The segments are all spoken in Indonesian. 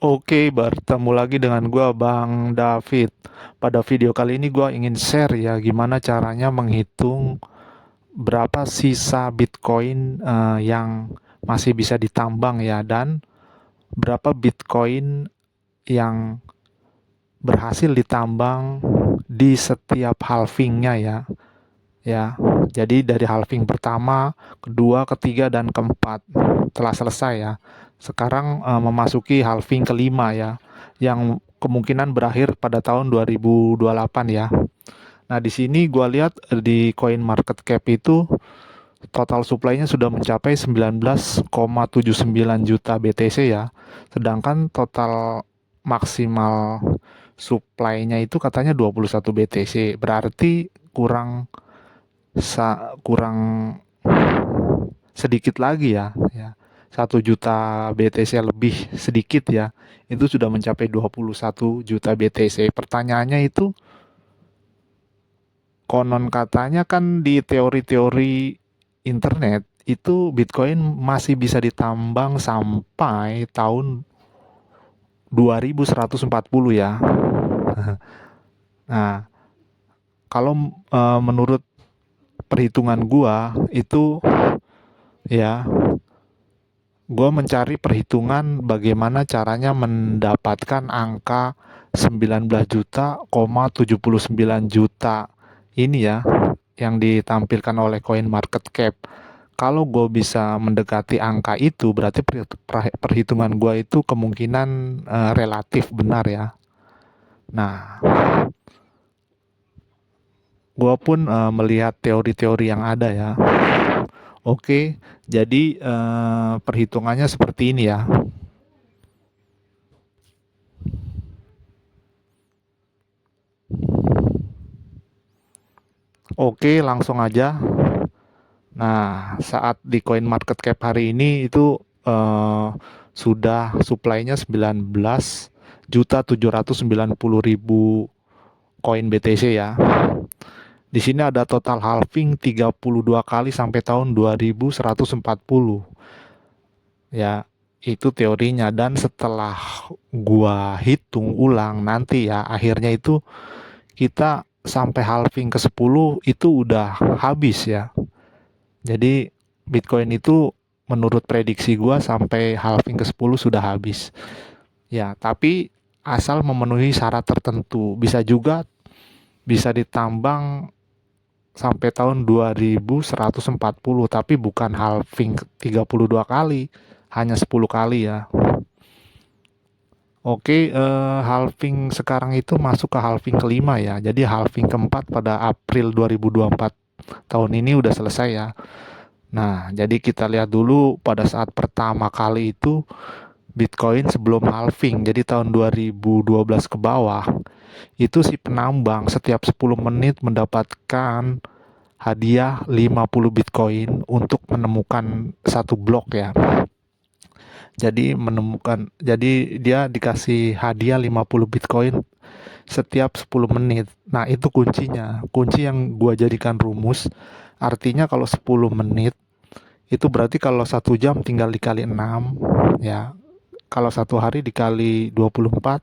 Oke, bertemu lagi dengan gua Bang David. Pada video kali ini gua ingin share ya gimana caranya menghitung berapa sisa Bitcoin yang masih bisa ditambang ya, dan berapa Bitcoin yang berhasil ditambang di setiap halvingnya ya. Ya, jadi dari halving pertama, kedua, ketiga, dan keempat telah selesai ya. Sekarang memasuki halving kelima ya, yang kemungkinan berakhir pada tahun 2028 ya. Nah, di sini gua lihat di coin market cap itu total supply-nya sudah mencapai 19,79 juta BTC ya. Sedangkan total maksimal supply-nya itu katanya 21 BTC. Berarti kurang sedikit lagi ya, 1 juta BTC lebih sedikit ya, itu sudah mencapai 21 juta BTC. Pertanyaannya itu, konon katanya kan di teori-teori internet itu Bitcoin masih bisa ditambang sampai tahun 2140 ya. Nah, kalau menurut perhitungan gua itu ya, gue mencari perhitungan bagaimana caranya mendapatkan angka 19 juta, 79 juta ini ya, yang ditampilkan oleh Coin Market Cap. Kalau gue bisa mendekati angka itu, berarti perhitungan gue itu kemungkinan relatif benar ya. Nah, gue pun melihat teori-teori yang ada ya. Oke, jadi perhitungannya seperti ini ya. Oke, langsung aja. Nah, saat di Coin Market Cap hari ini itu sudah supply-nya 19.790.000 koin BTC ya. Di sini ada total halving 32 kali sampai tahun 2140. Ya, itu teorinya, dan setelah gua hitung ulang nanti ya, akhirnya itu kita sampai halving ke-10 itu udah habis ya. Jadi Bitcoin itu menurut prediksi gua sampai halving ke-10 sudah habis. Ya, tapi asal memenuhi syarat tertentu. Bisa ditambang sampai tahun 2140, tapi bukan halving 32 kali, hanya 10 kali ya. Oke, halving sekarang itu masuk ke halving kelima ya. Jadi halving keempat pada April 2024 tahun ini udah selesai ya. Nah, jadi kita lihat dulu pada saat pertama kali itu Bitcoin sebelum halving. Jadi tahun 2012 ke bawah, itu si penambang setiap 10 menit mendapatkan hadiah 50 Bitcoin untuk menemukan satu blok ya. Jadi dia dikasih hadiah 50 Bitcoin setiap 10 menit. Nah, itu kuncinya. Kunci yang gua jadikan rumus. Artinya kalau 10 menit itu berarti kalau 1 jam tinggal dikali 6 ya. Kalau 1 hari dikali 24,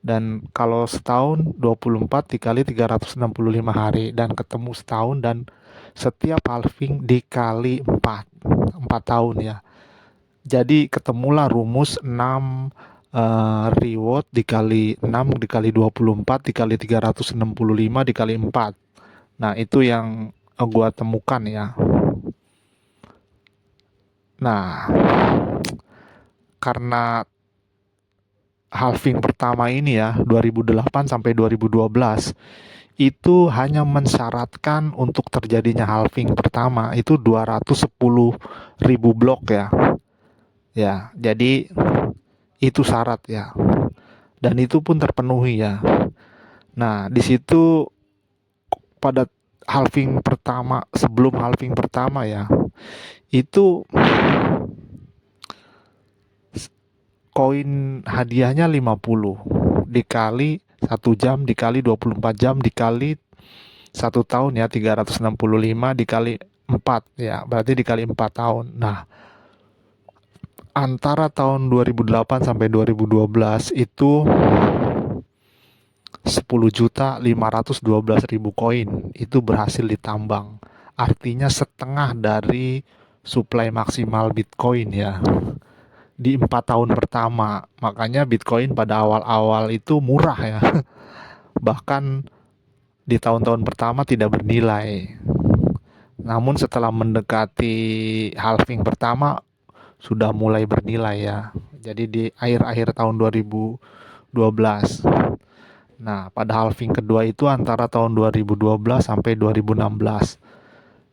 dan kalau setahun 24 dikali 365 hari, dan ketemu setahun, dan setiap halving dikali 4 tahun ya. Jadi ketemulah rumus 6 reward dikali 6 dikali 24 dikali 365 dikali 4. Nah, itu yang gua temukan ya. Nah, karena halving pertama ini ya, 2008 sampai 2012, itu hanya mensyaratkan untuk terjadinya halving pertama itu 210.000 blok ya. Ya, jadi itu syarat ya. Dan itu pun terpenuhi ya. Nah, di situ pada halving pertama, sebelum halving pertama ya, itu koin hadiahnya 50 dikali 1 jam dikali 24 jam dikali 1 tahun ya, 365 dikali 4 ya, berarti dikali 4 tahun. Nah, antara tahun 2008 sampai 2012 itu 10.512.000 koin itu berhasil ditambang. Artinya setengah dari supply maksimal Bitcoin ya di 4 tahun pertama. Makanya Bitcoin pada awal-awal itu murah ya. Bahkan di tahun-tahun pertama tidak bernilai. Namun setelah mendekati halving pertama sudah mulai bernilai ya. Jadi di akhir-akhir tahun 2012. Nah, pada halving kedua itu antara tahun 2012 sampai 2016.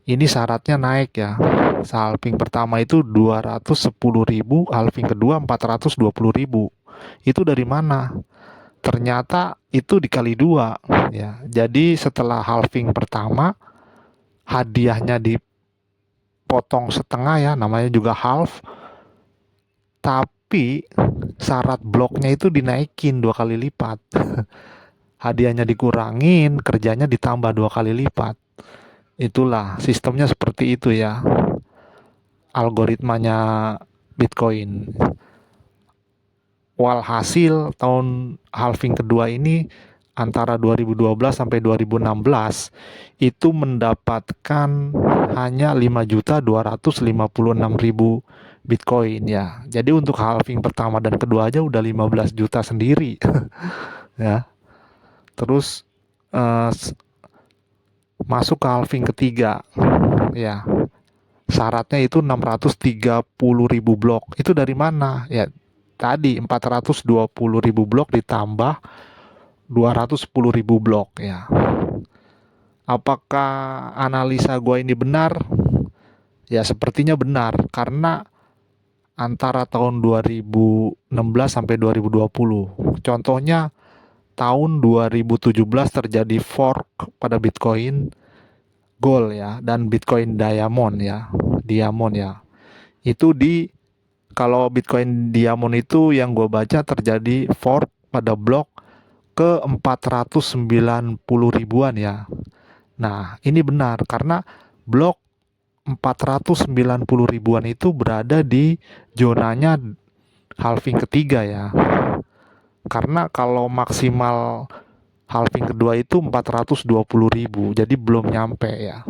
Ini syaratnya naik ya. Halving pertama itu 210.000, halving kedua 420.000. Itu dari mana? Ternyata itu dikali dua ya. Jadi setelah halving pertama hadiahnya dipotong setengah ya, namanya juga half. Tapi syarat bloknya itu dinaikin 2 kali lipat. Hadiahnya dikurangin, kerjanya ditambah 2 kali lipat. Itulah sistemnya seperti itu ya, algoritmanya Bitcoin. Walhasil tahun halving kedua ini antara 2012 sampai 2016 itu mendapatkan hanya 5.256.000 Bitcoin ya. Jadi untuk halving pertama dan kedua aja udah 15 juta sendiri ya. Terus uh, masuk ke halving ketiga ya. Syaratnya itu 630.000 blok. Itu dari mana? Ya tadi 420.000 blok ditambah 210.000 blok ya. Apakah analisa gue ini benar? Ya sepertinya benar karena antara tahun 2016 sampai 2020. Contohnya tahun 2017 terjadi fork pada Bitcoin Gold ya dan Bitcoin Diamond ya. Diamond ya. Itu kalau Bitcoin Diamond itu yang gue baca terjadi fork pada blok ke 490 ribuan ya. Nah, ini benar karena blok 490 ribuan itu berada di zonanya halving ketiga ya. Karena kalau maksimal halving kedua itu 420.000, jadi belum nyampe ya.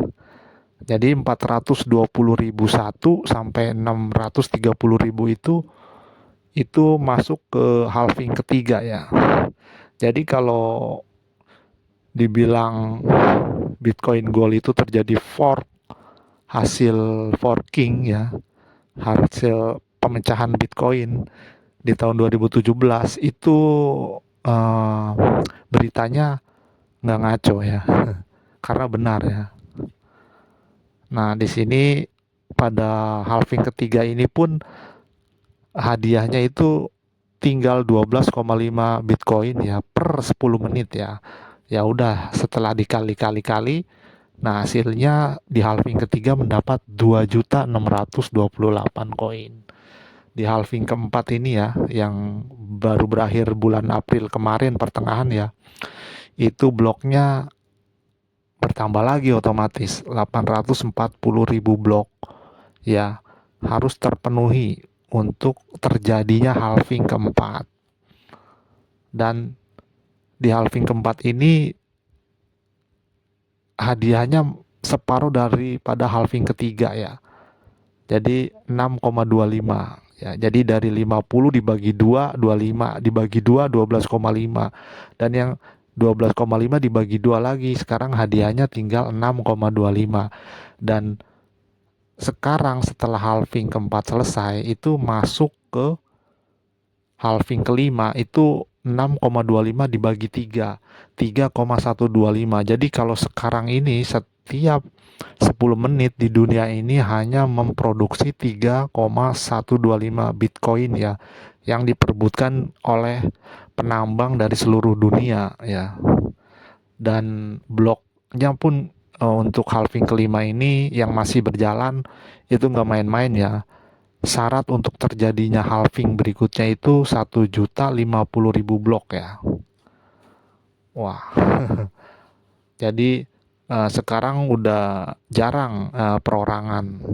Jadi 420.001 sampai 630.000 itu masuk ke halving ketiga ya. Jadi kalau dibilang Bitcoin Gold itu terjadi fork, hasil forking ya, hasil pemecahan Bitcoin di tahun 2017 itu uh, beritanya nggak ngaco ya, karena benar ya. Nah di sini pada halving ketiga ini pun hadiahnya itu tinggal 12,5 Bitcoin ya per 10 menit ya. Ya udah setelah dikali-kali-kali, nah hasilnya di halving ketiga mendapat 2.628 koin. Di halving keempat ini ya, yang baru berakhir bulan April kemarin pertengahan ya, itu bloknya bertambah lagi otomatis 840.000 blok ya, harus terpenuhi untuk terjadinya halving keempat. Dan di halving keempat ini hadiahnya separuh daripada halving ketiga ya. Jadi 6,25 ya. Jadi dari 50 dibagi 2, 25 dibagi 2, 12,5. Dan yang 12,5 dibagi 2 lagi, sekarang hadiahnya tinggal 6,25. Dan sekarang setelah halving keempat selesai itu masuk ke halving kelima itu 6,25 dibagi 3, 3,125. Jadi kalau sekarang ini setiap 10 menit di dunia ini hanya memproduksi 3,125 Bitcoin ya, yang diperebutkan oleh penambang dari seluruh dunia ya. Dan bloknya pun untuk halving kelima ini yang masih berjalan itu nggak main-main ya. Syarat untuk terjadinya halving berikutnya itu 1.050.000 blok ya. Wah, jadi sekarang udah jarang perorangan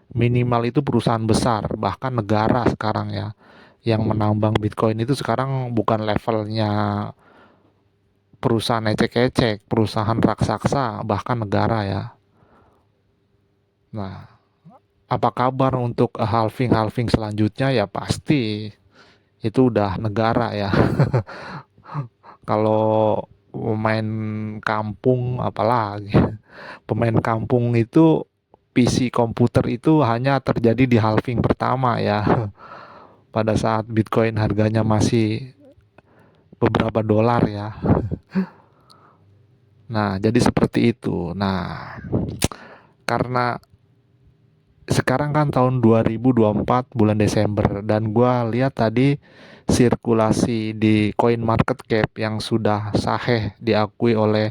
Minimal itu perusahaan besar, bahkan negara sekarang ya, yang menambang Bitcoin itu sekarang bukan levelnya perusahaan ecek-ecek, perusahaan raksasa, bahkan negara ya. Nah, apa kabar untuk halving-halving selanjutnya? Ya pasti itu udah negara ya. Kalau pemain kampung apalagi. Pemain kampung itu PC komputer itu hanya terjadi di halving pertama ya. Pada saat Bitcoin harganya masih beberapa dolar ya. Nah, jadi seperti itu. Nah, karena sekarang kan tahun 2024 bulan Desember dan gua lihat tadi sirkulasi di coin market cap yang sudah sahih diakui oleh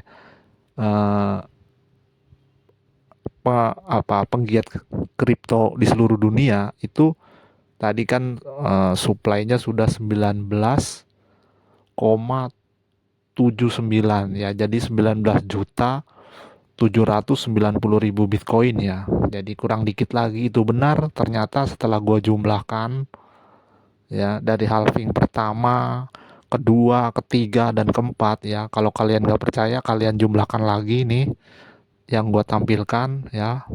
eh, penggiat kripto di seluruh dunia itu tadi kan supply-nya sudah 19,79 ya. Jadi 19 juta 790.000 Bitcoin ya. Jadi kurang dikit lagi itu benar ternyata setelah gua jumlahkan ya dari halving pertama, kedua, ketiga dan keempat ya. Kalau kalian nggak percaya kalian jumlahkan lagi nih yang gua tampilkan ya.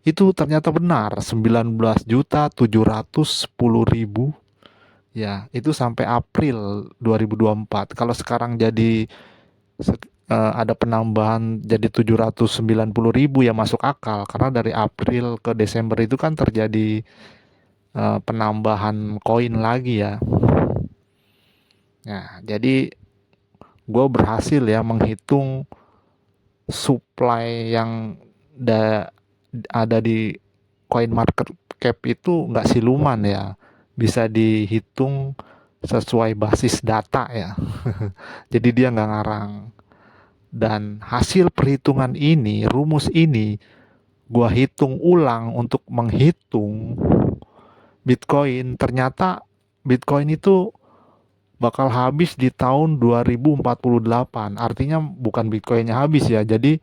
Itu ternyata benar 19.710.000 ya. Itu sampai April 2024. Kalau sekarang jadi ada penambahan jadi 790.000 ya masuk akal karena dari April ke Desember itu kan terjadi penambahan koin lagi ya. Nah, jadi gue berhasil ya menghitung supply yang da ada di coin market cap itu nggak siluman ya, bisa dihitung sesuai basis data ya. Jadi dia nggak ngarang. Dan hasil perhitungan ini, rumus ini, gua hitung ulang untuk menghitung Bitcoin. Ternyata Bitcoin itu bakal habis di tahun 2048. Artinya bukan Bitcoinnya habis ya. Jadi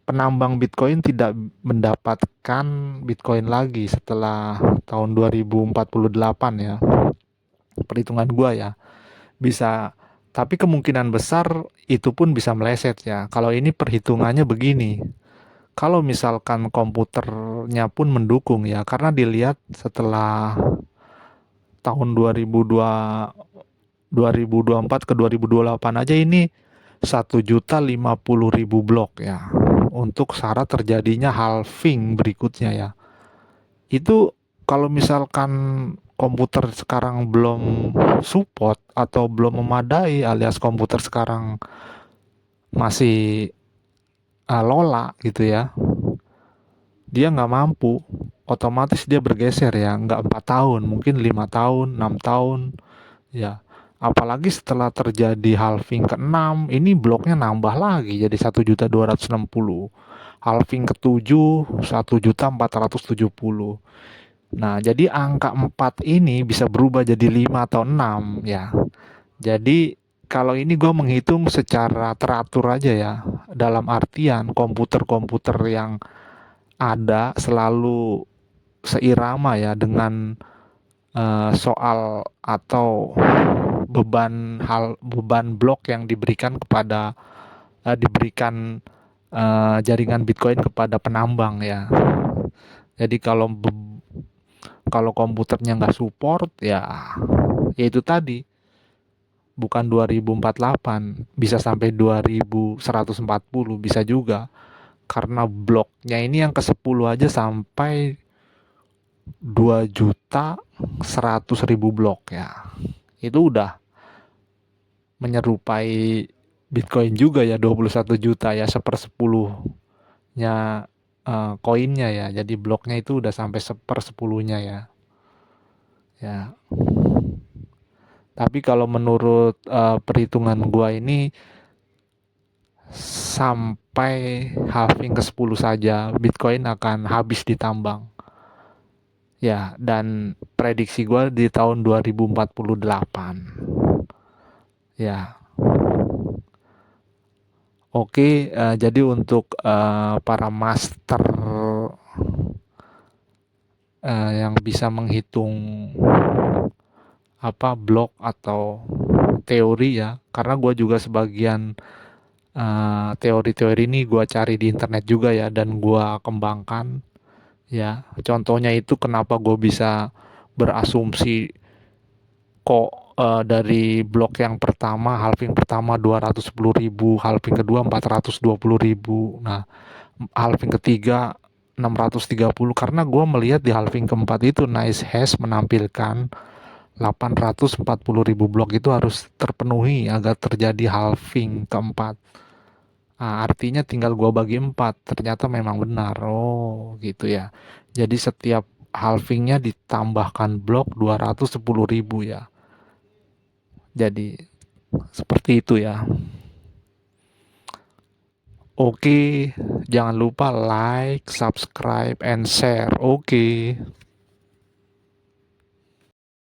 penambang Bitcoin tidak mendapatkan Bitcoin lagi setelah tahun 2048 ya. Perhitungan gua ya. Bisa, tapi kemungkinan besar itu pun bisa meleset ya. Kalau ini perhitungannya begini. Kalau misalkan komputernya pun mendukung ya, karena dilihat setelah tahun 2024 ke 2028 aja ini 1.050.000 blok ya untuk syarat terjadinya halving berikutnya ya. Itu kalau misalkan komputer sekarang belum support atau belum memadai alias komputer sekarang masih lola gitu ya, dia nggak mampu, otomatis dia bergeser ya, nggak 4 tahun, mungkin 5 tahun, 6 tahun, ya. Apalagi setelah terjadi halving ke-6, ini bloknya nambah lagi jadi 1.260. Halving ke-7, 1.470. Nah, jadi angka 4 ini bisa berubah jadi 5 atau 6 ya. Jadi kalau ini gue menghitung secara teratur aja ya. Dalam artian komputer-komputer yang ada selalu seirama ya dengan soal atau beban blok yang diberikan kepada jaringan Bitcoin kepada penambang ya. Jadi kalau komputernya nggak support ya itu tadi bukan 2048 bisa sampai 2140 bisa juga karena bloknya ini yang ke-10 aja sampai 2.100.000 blok ya. Itu udah menyerupai Bitcoin juga ya 21 juta ya sepersepuluhnya koinnya ya. Jadi bloknya itu udah sampai sepersepuluhnya ya. Ya. Tapi kalau menurut perhitungan gua ini sampai halving ke-10 saja Bitcoin akan habis ditambang. Ya, dan prediksi gue di tahun 2048. Ya, oke. Jadi untuk para master yang bisa menghitung blok atau teori ya, karena gue juga sebagian teori-teori ini gue cari di internet juga ya, dan gue kembangkan ya. Contohnya itu kenapa gue bisa berasumsi kok dari blok yang pertama, halving pertama 210.000, halving kedua 420.000, nah halving ketiga 630, karena gue melihat di halving keempat itu nice hash menampilkan 840.000 blok itu harus terpenuhi agar terjadi halving keempat. Nah, artinya tinggal gua bagi 4, ternyata memang benar. Oh, gitu ya. Jadi setiap halvingnya ditambahkan blok 210.000 ya. Jadi seperti itu ya. Oke, jangan lupa like, subscribe, and share. Oke.